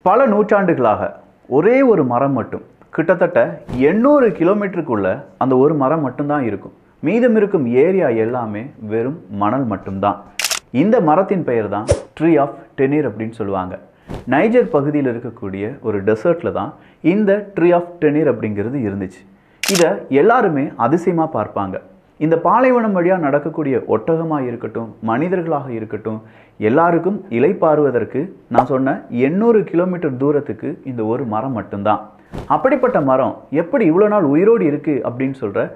பல நூற்றாண்டுகளாக ஒரே ஒரு மரம் மட்டும் கிட்டத்தட்ட 800 கிலோமீட்டருக்குள்ள அந்த ஒரு மரம் மட்டும்தான் இருக்கும். மீதம் இருக்கும் ஏரியா எல்லாமே வெறும் மணல் மட்டும்தான். இந்த மரத்தின் பெயர் தான் ட்ரீ ஆஃப் டெனீர் அப்படின்னு சொல்லுவாங்க. நைஜர் பகுதியில் இருக்கக்கூடிய ஒரு டெசர்ட்ல தான் இந்த ட்ரீ ஆஃப் டெனீர் அப்படிங்கிறது இருந்துச்சு. இதை எல்லாருமே அதிசயமாக பார்ப்பாங்க. இந்த பாலைவனம் வழியாக நடக்கக்கூடிய ஒட்டகமாக இருக்கட்டும், மனிதர்களாக இருக்கட்டும், எல்லாருக்கும் இளைப்பாறுவதற்கு நான் சொன்ன 800 கிலோமீட்டர் தூரத்துக்கு இந்த ஒரு மரம் மட்டும்தான். அப்படிப்பட்ட மரம் எப்படி இவ்வளோ நாள் உயிரோடு இருக்குது அப்படின்னு சொல்கிற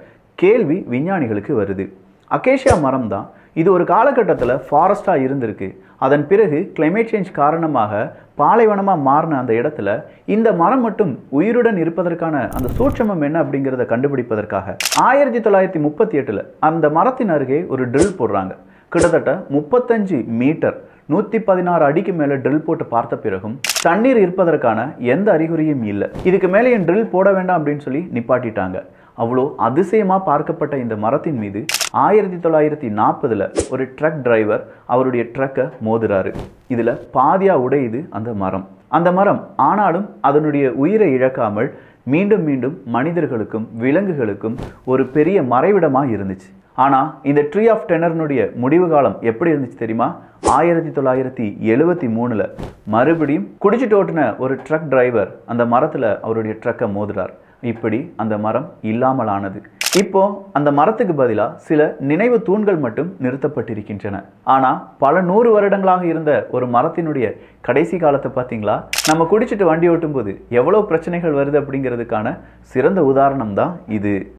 கேள்வி விஞ்ஞானிகளுக்கு வருது. அகேஷியா மரம் தான் இது ஒரு காலகட்டத்தில் ஃபாரஸ்டாக இருந்திருக்கு. அதன் பிறகு கிளைமேட் சேஞ்ச் காரணமாக பாலைவனமாக மாறின அந்த இடத்துல இந்த மரம் மட்டும் உயிருடன் இருப்பதற்கான அந்த சூட்சமம் என்ன அப்படிங்கிறத கண்டுபிடிப்பதற்காக 1938 அந்த மரத்தின் அருகே ஒரு ட்ரில் போடுறாங்க. கிட்டத்தட்ட 35 மீட்டர் 116 அடிக்கு மேலே ட்ரில் போட்டு பார்த்த பிறகும் தண்ணீர் இருப்பதற்கான எந்த அறிகுறியும் இல்லை. இதுக்கு மேலே என் ட்ரில் போட வேண்டாம் அப்படின்னு சொல்லி நிப்பாட்டிட்டாங்க. அவ்வளோ அதிசயமாக பார்க்கப்பட்ட இந்த மரத்தின் மீது 1940 ஒரு ட்ரக் டிரைவர் அவருடைய ட்ரக்கை மோதுறாரு. இதில் பாதியாக உடையுது அந்த மரம். அந்த மரம் ஆனாலும் அதனுடைய உயிரை இழக்காமல் மீண்டும் மீண்டும் மனிதர்களுக்கும் விலங்குகளுக்கும் ஒரு பெரிய மறைவிடமாக இருந்துச்சு. ஆனால் இந்த ட்ரீ ஆஃப் டெனர்னுடைய முடிவு காலம் எப்படி இருந்துச்சு தெரியுமா? 1973 மறுபடியும் குடிச்சிட்டு ஓட்டின ஒரு ட்ரக் டிரைவர் அந்த மரத்தில் அவருடைய ட்ரக்கை மோதுறார். இப்படி அந்த மரம் இல்லாமல் ஆனது. இப்போ அந்த மரத்துக்கு பதிலாக சில நினைவு தூண்கள் மட்டும் நிறுத்தப்பட்டிருக்கின்றன. ஆனால் பல 100 வருடங்களாக இருந்த ஒரு மரத்தினுடைய கடைசி காலத்தை பார்த்தீங்களா? நம்ம குடிச்சிட்டு வண்டி ஓட்டும் போது எவ்வளோ பிரச்சனைகள் வருது அப்படிங்கிறதுக்கான சிறந்த உதாரணம் தான் இது.